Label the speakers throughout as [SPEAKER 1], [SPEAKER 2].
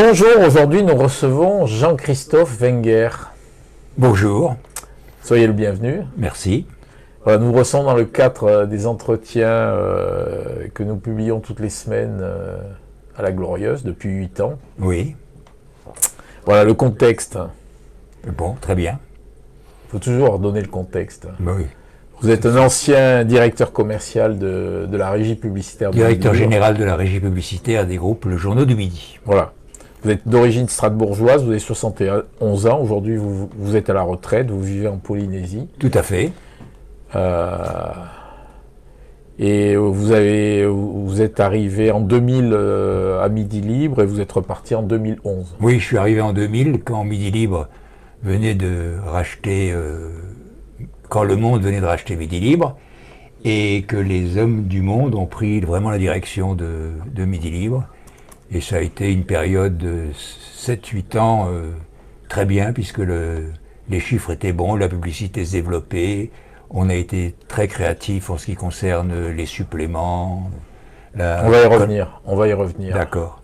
[SPEAKER 1] Bonjour, aujourd'hui nous recevons Jean-Christophe Wenger.
[SPEAKER 2] Bonjour.
[SPEAKER 1] Soyez le bienvenu.
[SPEAKER 2] Merci.
[SPEAKER 1] Voilà, nous recevons dans le cadre des entretiens que nous publions toutes les semaines à la Glorieuse depuis 8 ans.
[SPEAKER 2] Oui.
[SPEAKER 1] Voilà le contexte.
[SPEAKER 2] Bon, très bien.
[SPEAKER 1] Il faut toujours donner le contexte.
[SPEAKER 2] Oui.
[SPEAKER 1] Vous êtes un ancien directeur commercial de la régie publicitaire.
[SPEAKER 2] Directeur général de la régie publicitaire des groupes Le Journaux du Midi.
[SPEAKER 1] Voilà. Vous êtes d'origine strasbourgeoise, vous avez 71 ans. Aujourd'hui, vous êtes à la retraite, vous vivez en Polynésie.
[SPEAKER 2] Tout à fait.
[SPEAKER 1] Et vous êtes arrivé en 2000 à Midi Libre et vous êtes reparti en 2011.
[SPEAKER 2] Oui, je suis arrivé en 2000 quand Midi Libre venait de racheter, quand Le Monde venait de racheter Midi Libre, et que les hommes du Monde ont pris vraiment la direction de Midi Libre. Et ça a été une période de 7-8 ans très bien, puisque les chiffres étaient bons, la publicité se développait. On a été très créatifs en ce qui concerne les suppléments.
[SPEAKER 1] On va y revenir.
[SPEAKER 2] D'accord.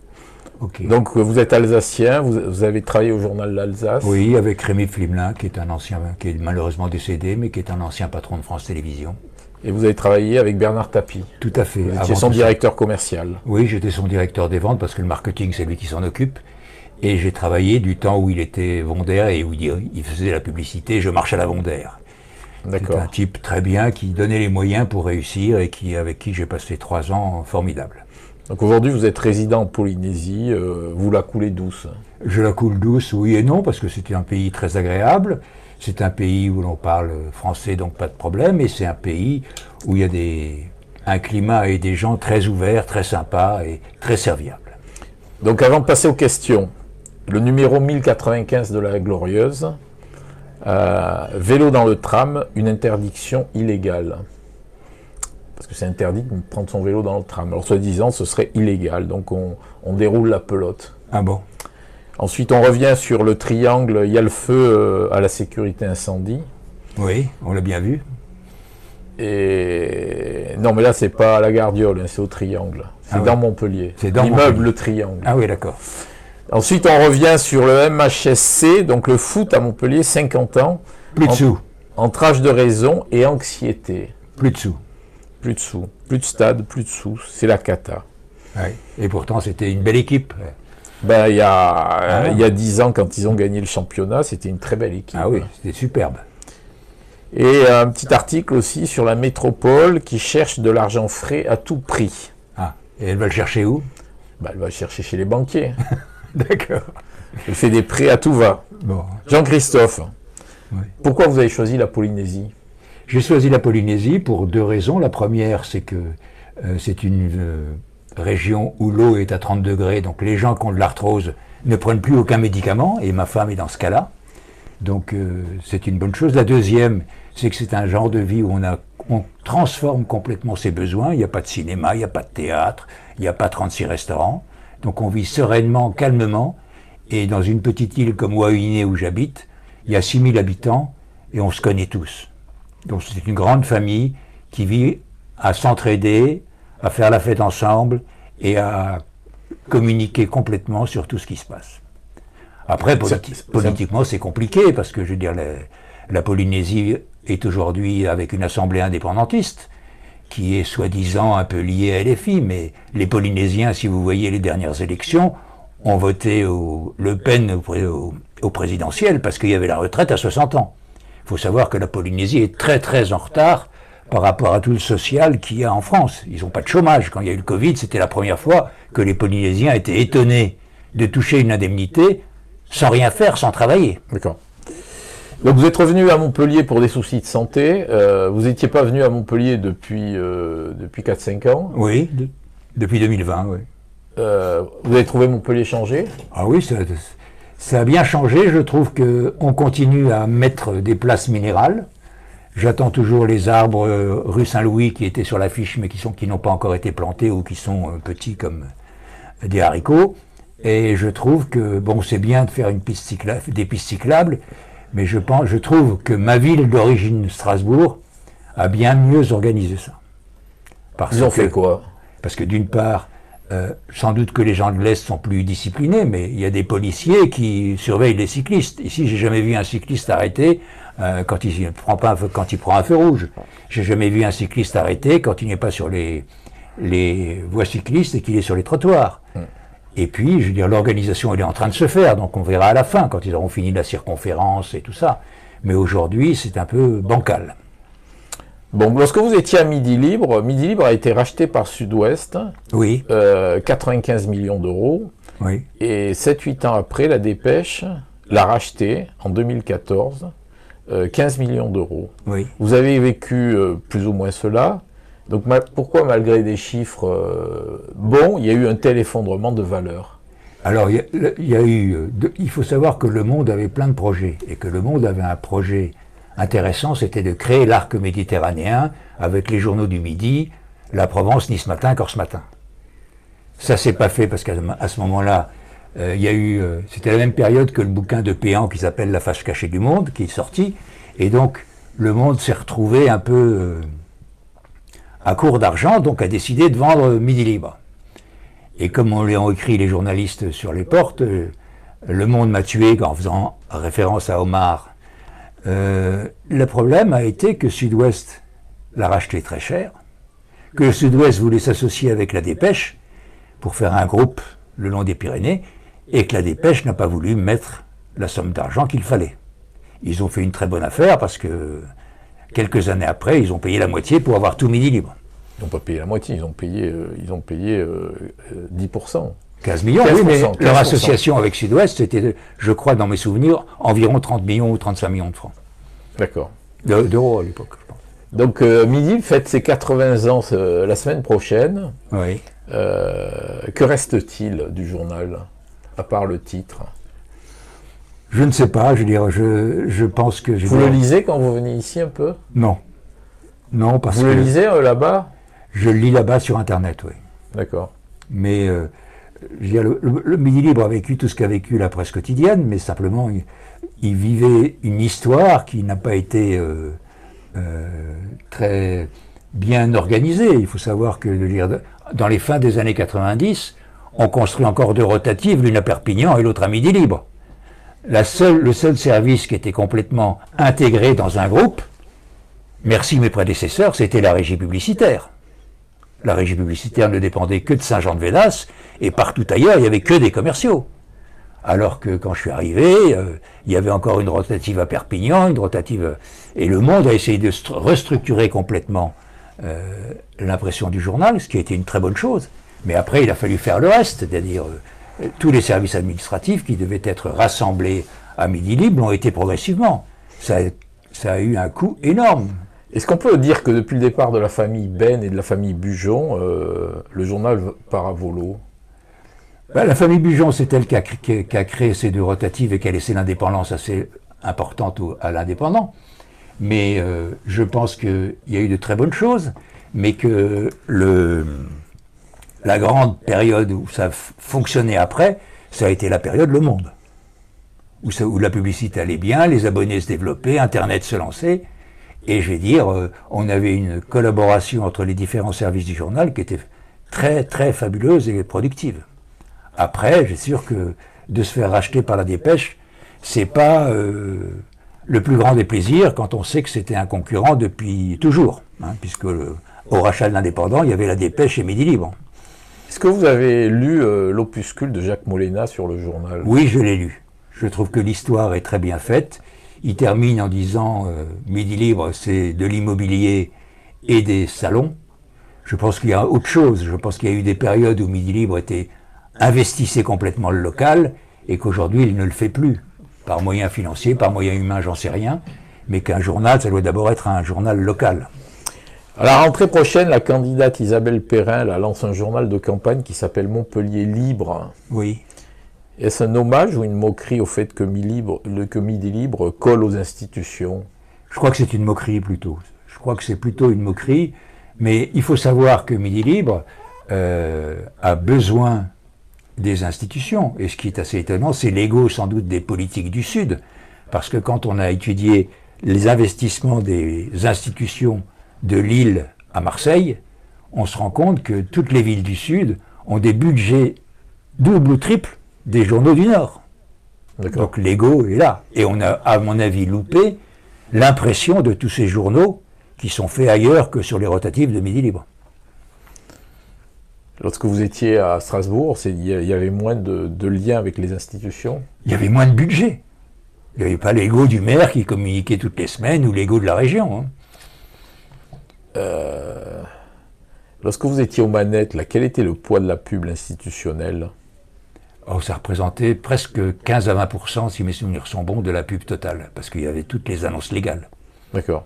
[SPEAKER 2] Okay.
[SPEAKER 1] Donc vous êtes alsacien, vous avez travaillé au journal L'Alsace.
[SPEAKER 2] Oui, avec Rémi Flimelin, qui est malheureusement décédé, mais qui est un ancien patron de France Télévisions.
[SPEAKER 1] Et vous avez travaillé avec Bernard Tapie.
[SPEAKER 2] Tout à fait.
[SPEAKER 1] Vous étiez son directeur commercial.
[SPEAKER 2] Oui, j'étais son directeur des ventes parce que le marketing, c'est lui qui s'en occupe. Et j'ai travaillé du temps où il était Vondaire et où il faisait la publicité. Je marche à la Vondaire.
[SPEAKER 1] D'accord.
[SPEAKER 2] C'est un type très bien qui donnait les moyens pour réussir et avec qui j'ai passé 3 ans formidables.
[SPEAKER 1] Donc aujourd'hui, vous êtes résident en Polynésie, vous la coulez douce.
[SPEAKER 2] Je la coule douce, oui et non, parce que c'était un pays très agréable. C'est un pays où l'on parle français, donc pas de problème, et c'est un pays où il y a un climat et des gens très ouverts, très sympas et très serviables.
[SPEAKER 1] Donc avant de passer aux questions, le numéro 1095 de la Glorieuse, vélo dans le tram, une interdiction illégale. Parce que c'est interdit de prendre son vélo dans le tram. Alors soi-disant, ce serait illégal, donc on déroule la pelote.
[SPEAKER 2] Ah bon?
[SPEAKER 1] Ensuite, on revient sur le triangle, il y a le feu à la sécurité incendie.
[SPEAKER 2] Oui, on l'a bien vu.
[SPEAKER 1] Et non, mais là, c'est pas à la Gardiole, c'est au triangle. C'est dans Montpellier.
[SPEAKER 2] C'est dans
[SPEAKER 1] l'immeuble Le Triangle.
[SPEAKER 2] Ah oui, d'accord.
[SPEAKER 1] Ensuite, on revient sur le MHSC, donc le foot à Montpellier, 50 ans.
[SPEAKER 2] Plus de sous.
[SPEAKER 1] Entre âge de raison et anxiété.
[SPEAKER 2] Plus de sous.
[SPEAKER 1] Plus de sous. Plus de stade, plus de sous. C'est la cata.
[SPEAKER 2] Oui. Et pourtant, c'était une belle équipe.
[SPEAKER 1] Ben, il y a 10 ans, quand ils ont gagné le championnat, c'était une très belle équipe.
[SPEAKER 2] Ah oui, c'était superbe.
[SPEAKER 1] Et un petit article aussi sur la métropole qui cherche de l'argent frais à tout prix.
[SPEAKER 2] Ah, et elle va le chercher où?
[SPEAKER 1] Ben, elle va le chercher chez les banquiers.
[SPEAKER 2] D'accord.
[SPEAKER 1] Elle fait des prêts à tout va.
[SPEAKER 2] Bon.
[SPEAKER 1] Jean-Christophe,
[SPEAKER 2] oui.
[SPEAKER 1] Pourquoi vous avez choisi la Polynésie?
[SPEAKER 2] J'ai choisi la Polynésie pour 2 raisons. La première, c'est que c'est une région où l'eau est à 30 degrés, donc les gens qui ont de l'arthrose ne prennent plus aucun médicament, et ma femme est dans ce cas-là. Donc c'est une bonne chose. La deuxième, c'est que c'est un genre de vie où on transforme complètement ses besoins. Il n'y a pas de cinéma, il n'y a pas de théâtre, il n'y a pas 36 restaurants. Donc on vit sereinement, calmement, et dans une petite île comme Wahiné où j'habite, il y a 6000 habitants, et on se connaît tous. Donc c'est une grande famille qui vit à s'entraider, à faire la fête ensemble et à communiquer complètement sur tout ce qui se passe. Après, politiquement, c'est compliqué parce que, je veux dire, la Polynésie est aujourd'hui avec une assemblée indépendantiste qui est soi-disant un peu liée à LFI, mais les Polynésiens, si vous voyez les dernières élections, ont voté Le Pen au présidentiel parce qu'il y avait la retraite à 60 ans. Il faut savoir que la Polynésie est très très en retard par rapport à tout le social qu'il y a en France. Ils n'ont pas de chômage. Quand il y a eu le Covid, c'était la première fois que les Polynésiens étaient étonnés de toucher une indemnité sans rien faire, sans travailler.
[SPEAKER 1] D'accord. Donc vous êtes revenu à Montpellier pour des soucis de santé. Vous n'étiez pas venu à Montpellier depuis 4-5 ans.
[SPEAKER 2] Oui, depuis 2020, oui.
[SPEAKER 1] Vous avez trouvé Montpellier changé?
[SPEAKER 2] Ah oui, ça a bien changé. Je trouve qu'on continue à mettre des places minérales. J'attends toujours les arbres rue Saint-Louis qui étaient sur l'affiche mais qui n'ont pas encore été plantés ou qui sont petits comme des haricots. Et je trouve que, bon, c'est bien de faire des pistes cyclables, mais je trouve que ma ville d'origine, Strasbourg, a bien mieux organisé ça.
[SPEAKER 1] Ils ont fait quoi?
[SPEAKER 2] Parce que d'une part, Sans doute que les gens de l'Est sont plus disciplinés, mais il y a des policiers qui surveillent les cyclistes. Ici, j'ai jamais vu un cycliste arrêté quand il prend un feu rouge. J'ai jamais vu un cycliste arrêté quand il n'est pas sur les voies cyclistes et qu'il est sur les trottoirs. Et puis, je veux dire, l'organisation, elle est en train de se faire, donc on verra à la fin, quand ils auront fini la circonférence et tout ça. Mais aujourd'hui, c'est un peu bancal.
[SPEAKER 1] Bon, lorsque vous étiez à Midi Libre a été racheté par Sud-Ouest,
[SPEAKER 2] Oui,
[SPEAKER 1] 95 millions d'euros,
[SPEAKER 2] oui.
[SPEAKER 1] et 7-8 ans après, la Dépêche l'a racheté en 2014, 15 millions d'euros.
[SPEAKER 2] Oui.
[SPEAKER 1] Vous avez vécu plus ou moins cela, donc pourquoi malgré des chiffres bons, il y a eu un tel effondrement de valeur?
[SPEAKER 2] Alors, il faut savoir que Le Monde avait plein de projets, et que Le Monde avait un projet intéressant, c'était de créer l'arc méditerranéen avec les journaux du midi, La Provence, Nice Matin, Corse Matin. Ça s'est pas fait parce qu'à ce moment-là, c'était la même période que le bouquin de Péan qui s'appelle La face cachée du monde, qui est sorti, et donc Le Monde s'est retrouvé un peu à court d'argent, donc a décidé de vendre Midi Libre. Et comme on l'ont écrit les journalistes sur les portes, Le Monde m'a tué en faisant référence à Omar. Le problème a été que Sud-Ouest l'a racheté très cher, que Sud-Ouest voulait s'associer avec la Dépêche pour faire un groupe le long des Pyrénées, et que la Dépêche n'a pas voulu mettre la somme d'argent qu'il fallait. Ils ont fait une très bonne affaire parce que quelques années après, ils ont payé la moitié pour avoir tout Midi Libre.
[SPEAKER 1] Ils n'ont pas payé la moitié, ils ont payé 10%.
[SPEAKER 2] 15 millions,
[SPEAKER 1] 15%,
[SPEAKER 2] oui, mais
[SPEAKER 1] 15%.
[SPEAKER 2] leur association avec Sud-Ouest, c'était, je crois, dans mes souvenirs, environ 30 millions ou 35 millions de francs.
[SPEAKER 1] D'accord.
[SPEAKER 2] D'euros à l'époque, je pense.
[SPEAKER 1] Donc Midi fête ses 80 ans la semaine prochaine.
[SPEAKER 2] Oui.
[SPEAKER 1] Que reste-t-il du journal, à part le titre?
[SPEAKER 2] Je ne sais pas, je veux dire, je pense que...
[SPEAKER 1] Vous le lisez quand vous venez ici un peu?
[SPEAKER 2] Non. Non, parce
[SPEAKER 1] Vous
[SPEAKER 2] que...
[SPEAKER 1] le lisez là-bas?
[SPEAKER 2] Je le lis là-bas sur Internet, oui.
[SPEAKER 1] D'accord.
[SPEAKER 2] Mais je veux dire, le Midi Libre a vécu tout ce qu'a vécu la presse quotidienne, mais simplement, il vivait une histoire qui n'a pas été très bien organisée. Il faut savoir que, je veux dire, dans les fins des années 90, on construit encore deux rotatives, l'une à Perpignan et l'autre à Midi Libre. Le seul service qui était complètement intégré dans un groupe, merci mes prédécesseurs, c'était la régie publicitaire. La régie publicitaire ne dépendait que de Saint-Jean-de-Védas, et partout ailleurs, il n'y avait que des commerciaux. Alors que quand je suis arrivé, il y avait encore une rotative à Perpignan, une rotative... Et Le Monde a essayé de restructurer complètement l'impression du journal, ce qui a été une très bonne chose. Mais après, il a fallu faire le reste, c'est-à-dire tous les services administratifs qui devaient être rassemblés à Midi Libre l'ont été progressivement. Ça a eu un coût énorme.
[SPEAKER 1] Est-ce qu'on peut dire que depuis le départ de la famille Ben et de la famille Bujon, le journal part à volo?
[SPEAKER 2] La famille Bujon, c'est elle qui a créé ces deux rotatives et qui a laissé l'indépendance assez importante à l'indépendant. Mais je pense qu'il y a eu de très bonnes choses, mais que la grande période où ça fonctionnait après, ça a été la période Le Monde, où la publicité allait bien, les abonnés se développaient, Internet se lançait, et je vais dire, on avait une collaboration entre les différents services du journal qui était très très fabuleuse et productive. Après, j'ai sûr que de se faire racheter par la Dépêche, c'est pas le plus grand des plaisirs quand on sait que c'était un concurrent depuis toujours, hein, puisque au rachat de l'Indépendant, il y avait la Dépêche et Midi Libre.
[SPEAKER 1] Est-ce que vous avez lu l'opuscule de Jacques Molena sur le journal?
[SPEAKER 2] Oui, je l'ai lu. Je trouve que l'histoire est très bien faite. Il termine en disant Midi Libre, c'est de l'immobilier et des salons. Je pense qu'il y a autre chose. Je pense qu'il y a eu des périodes où Midi Libre investissait complètement le local et qu'aujourd'hui il ne le fait plus. Par moyens financiers, par moyens humains, j'en sais rien. Mais qu'un journal, ça doit d'abord être un journal local.
[SPEAKER 1] À la rentrée prochaine, la candidate Isabelle Perrin lance un journal de campagne qui s'appelle Montpellier Libre.
[SPEAKER 2] Oui.
[SPEAKER 1] Est-ce un hommage ou une moquerie au fait que Midi Libre colle aux institutions?
[SPEAKER 2] Je crois que c'est une moquerie plutôt. Je crois que c'est plutôt une moquerie. Mais il faut savoir que Midi Libre a besoin des institutions. Et ce qui est assez étonnant, c'est l'ego sans doute des politiques du Sud. Parce que quand on a étudié les investissements des institutions de Lille à Marseille, on se rend compte que toutes les villes du Sud ont des budgets double ou triple des journaux du Nord.
[SPEAKER 1] D'accord.
[SPEAKER 2] Donc l'ego est là. Et on a, à mon avis, loupé l'impression de tous ces journaux qui sont faits ailleurs que sur les rotatives de Midi Libre.
[SPEAKER 1] Lorsque vous étiez à Strasbourg, il y avait moins de liens avec les institutions?
[SPEAKER 2] Il y avait moins de budget. Il n'y avait pas l'ego du maire qui communiquait toutes les semaines ou l'ego de la région.
[SPEAKER 1] Lorsque vous étiez aux manettes, là, quel était le poids de la pub institutionnelle?
[SPEAKER 2] Oh, ça représentait presque 15 à 20%, si mes souvenirs sont bons, de la pub totale, parce qu'il y avait toutes les annonces légales.
[SPEAKER 1] D'accord.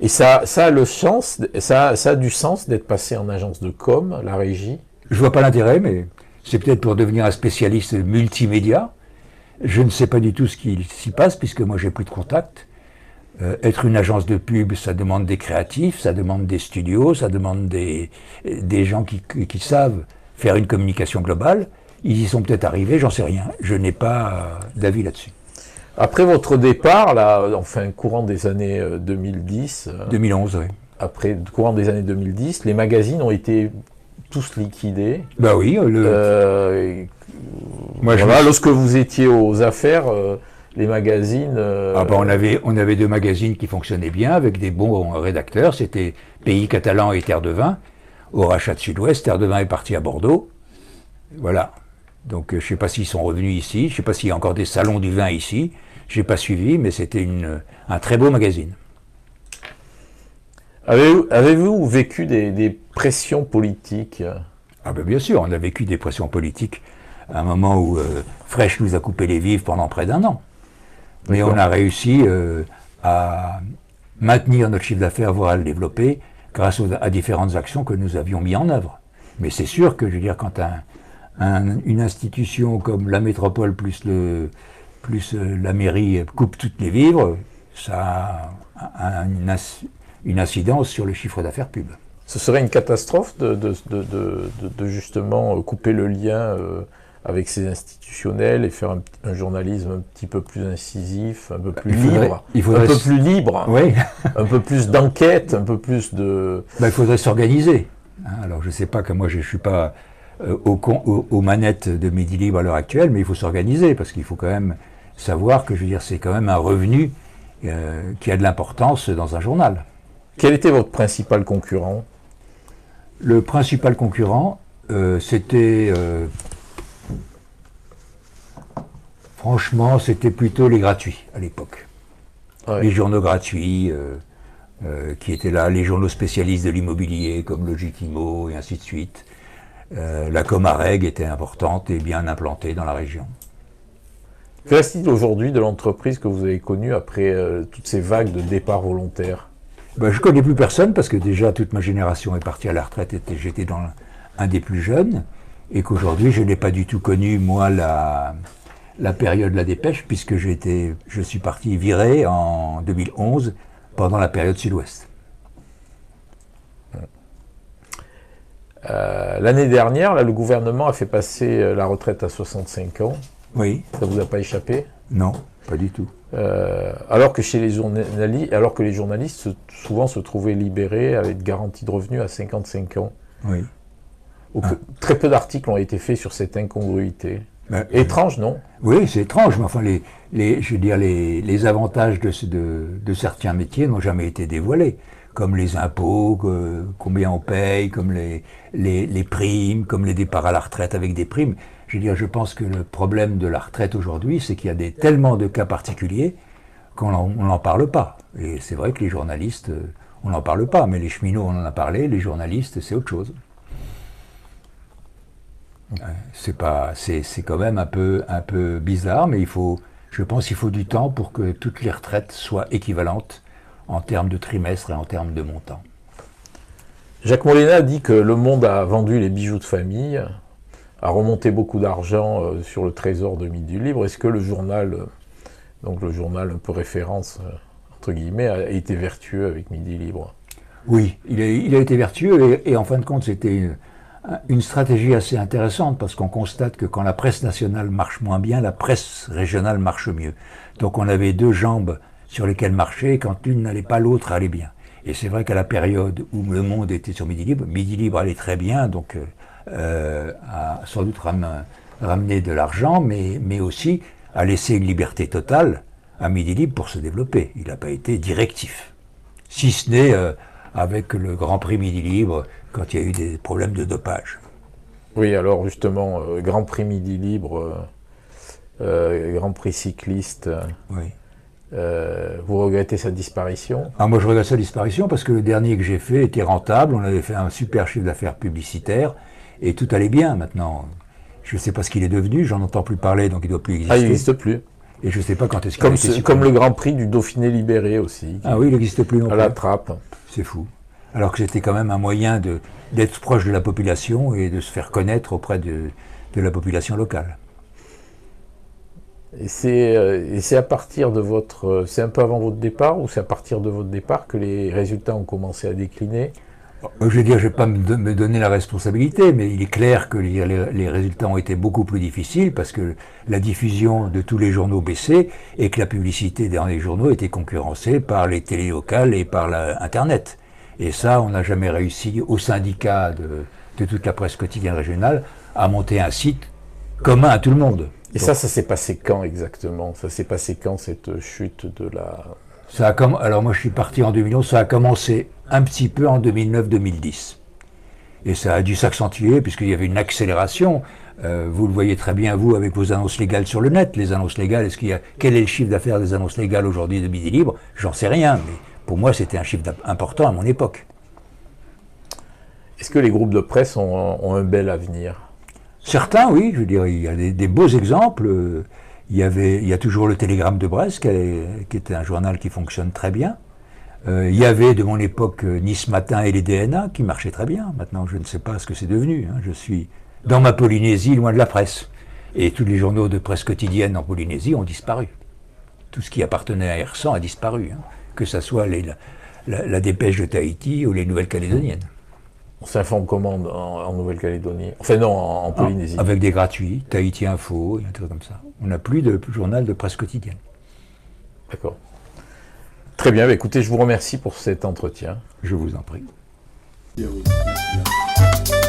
[SPEAKER 1] Et ça a le sens, ça a du sens d'être passé en agence de com, la régie?
[SPEAKER 2] Je vois pas l'intérêt, mais c'est peut-être pour devenir un spécialiste multimédia. Je ne sais pas du tout ce qui s'y passe, puisque moi j'ai plus de contact. Être une agence de pub, ça demande des créatifs, ça demande des studios, ça demande des gens qui savent faire une communication globale. Ils y sont peut-être arrivés, j'en sais rien. Je n'ai pas d'avis là-dessus.
[SPEAKER 1] Après votre départ, là, enfin, courant des années 2010...
[SPEAKER 2] 2011, oui.
[SPEAKER 1] Après, courant des années 2010, les magazines ont été tous liquidés.
[SPEAKER 2] Bah oui. Moi,
[SPEAKER 1] voilà, lorsque vous étiez aux affaires, les magazines...
[SPEAKER 2] on avait deux magazines qui fonctionnaient bien, avec des bons rédacteurs. C'était Pays Catalan et Terre de Vin. Au rachat de Sud-Ouest, Terre de Vin est parti à Bordeaux. Voilà. Donc je ne sais pas s'ils sont revenus ici, je ne sais pas s'il y a encore des salons du vin ici. Je n'ai pas suivi, mais c'était un très beau magazine.
[SPEAKER 1] Avez-vous vécu des pressions politiques?
[SPEAKER 2] Ah ben bien sûr, on a vécu des pressions politiques à un moment où Fresh nous a coupé les vivres pendant près d'1 an. Mais on a réussi à maintenir notre chiffre d'affaires, voire à le développer, grâce à différentes actions que nous avions mis en œuvre. Mais c'est sûr que, je veux dire, quand une institution comme la métropole plus la mairie coupe toutes les vivres, ça a une incidence sur le chiffre d'affaires pub.
[SPEAKER 1] Ce serait une catastrophe de justement couper le lien avec ces institutionnels et faire un journalisme un petit peu plus incisif, un peu plus libre, un peu plus libre,
[SPEAKER 2] oui.
[SPEAKER 1] Un peu plus d'enquête, un peu plus de...
[SPEAKER 2] Il faudrait s'organiser. Alors je ne sais pas que moi je ne suis pas aux manettes de Midi Libre à l'heure actuelle, mais il faut s'organiser parce qu'il faut quand même savoir que, je veux dire, c'est quand même un revenu qui a de l'importance dans un journal.
[SPEAKER 1] Quel était votre principal concurrent?
[SPEAKER 2] Le principal concurrent, c'était... franchement, c'était plutôt les gratuits à l'époque. Ouais. Les journaux gratuits qui étaient là, les journaux spécialistes de l'immobilier comme Logitimo et ainsi de suite. La Comareg était importante et bien implantée dans la région.
[SPEAKER 1] Que reste-t-il aujourd'hui de l'entreprise que vous avez connue après toutes ces vagues de départs volontaires?
[SPEAKER 2] Je ne connais plus personne parce que déjà toute ma génération est partie à la retraite et j'étais dans un des plus jeunes et qu'aujourd'hui je n'ai pas du tout connu moi la période de la dépêche puisque je suis parti viré en 2011 pendant la période Sud-Ouest.
[SPEAKER 1] L'année dernière, là, le gouvernement a fait passer la retraite à 65 ans.
[SPEAKER 2] Oui.
[SPEAKER 1] Ça ne vous a pas échappé?
[SPEAKER 2] Non, pas du tout.
[SPEAKER 1] Alors que les journalistes souvent se trouvaient libérés avec garantie de revenus à 55 ans.
[SPEAKER 2] Oui.
[SPEAKER 1] Très peu d'articles ont été faits sur cette incongruité. Étrange, non?
[SPEAKER 2] Oui, c'est étrange, mais enfin, je veux dire, les avantages de certains métiers n'ont jamais été dévoilés, comme les impôts, combien on paye, comme les primes, comme les départs à la retraite avec des primes. Je veux dire, je pense que le problème de la retraite aujourd'hui, c'est qu'il y a tellement de cas particuliers qu'on n'en parle pas. Et c'est vrai que les journalistes, on n'en parle pas, mais les cheminots, on en a parlé, les journalistes, c'est autre chose. C'est quand même un peu bizarre, mais je pense qu'il faut du temps pour que toutes les retraites soient équivalentes en termes de trimestre et en termes de montant.
[SPEAKER 1] Jacques Molena dit que le monde a vendu les bijoux de famille, a remonté beaucoup d'argent sur le trésor de Midi Libre. Est-ce que le journal, donc le journal un peu référence, entre guillemets, a été vertueux avec Midi Libre?
[SPEAKER 2] Oui, il a été vertueux et en fin de compte, c'était une stratégie assez intéressante parce qu'on constate que quand la presse nationale marche moins bien, la presse régionale marche mieux. Donc on avait deux jambes sur lesquelles marcher et quand l'une n'allait pas, l'autre allait bien. Et c'est vrai qu'à la période où le monde était sur Midi Libre allait très bien, donc a sans doute ramené de l'argent, mais aussi a laissé une liberté totale à Midi Libre pour se développer. Il n'a pas été directif. Si ce n'est avec le Grand Prix Midi Libre, quand il y a eu des problèmes de dopage.
[SPEAKER 1] Oui, alors justement, Grand Prix Midi Libre, Grand Prix cycliste,
[SPEAKER 2] Oui.
[SPEAKER 1] vous regrettez sa disparition?
[SPEAKER 2] Ah, moi, je regrette sa disparition parce que le dernier que j'ai fait était rentable. On avait fait un super chiffre d'affaires publicitaire et tout allait bien. Maintenant, je ne sais pas ce qu'il est devenu. J'en entends plus parler, donc il ne doit plus exister.
[SPEAKER 1] Ah, il n'existe plus.
[SPEAKER 2] Et je ne sais pas quand est-ce qu'il a été supprimé.
[SPEAKER 1] Comme le Grand Prix du Dauphiné libéré aussi.
[SPEAKER 2] Ah oui, il n'existe plus non
[SPEAKER 1] À
[SPEAKER 2] plus.
[SPEAKER 1] la trappe.
[SPEAKER 2] C'est fou. Alors que c'était quand même un moyen d'être proche de la population et de se faire connaître auprès de la population locale.
[SPEAKER 1] Et c'est à partir de votre... C'est un peu avant votre départ ou c'est à partir de votre départ que les résultats ont commencé à décliner?
[SPEAKER 2] Je vais dire, je ne vais pas me donner la responsabilité, mais il est clair que les résultats ont été beaucoup plus difficiles parce que la diffusion de tous les journaux baissait et que la publicité dans les journaux était concurrencée par les télés locales et par Internet. Et ça, on n'a jamais réussi au syndicat de toute la presse quotidienne régionale à monter un site commun à tout le monde.
[SPEAKER 1] Et ça s'est passé quand exactement? Ça s'est passé quand cette chute de la...
[SPEAKER 2] Alors moi je suis parti en 2011, ça a commencé un petit peu en 2009-2010. Et ça a dû s'accentuer puisqu'il y avait une accélération. Vous le voyez très bien, vous, avec vos annonces légales sur le net. Les annonces légales, quel est le chiffre d'affaires des annonces légales aujourd'hui de Midi Libre? J'en sais rien, mais pour moi c'était un chiffre important à mon époque.
[SPEAKER 1] Est-ce que les groupes de presse ont un bel avenir?
[SPEAKER 2] Certains, oui, je veux dire, il y a des beaux exemples. Il y a toujours le Télégramme de Brest, qui était un journal qui fonctionne très bien. Il y avait, de mon époque, Nice Matin et les DNA, qui marchaient très bien. Maintenant, je ne sais pas ce que c'est devenu. Je suis dans ma Polynésie, loin de la presse. Et tous les journaux de presse quotidienne en Polynésie ont disparu. Tout ce qui appartenait à R100 a disparu. Que ce soit la Dépêche de Tahiti ou les Nouvelles-Calédoniennes.
[SPEAKER 1] On s'informe comment en Nouvelle-Calédonie? Enfin non, en Polynésie.
[SPEAKER 2] Avec des gratuits, Tahiti Info, un truc comme ça. On n'a plus de journal de presse quotidienne.
[SPEAKER 1] D'accord. Très bien, écoutez, je vous remercie pour cet entretien.
[SPEAKER 2] Je vous en prie.
[SPEAKER 3] Merci.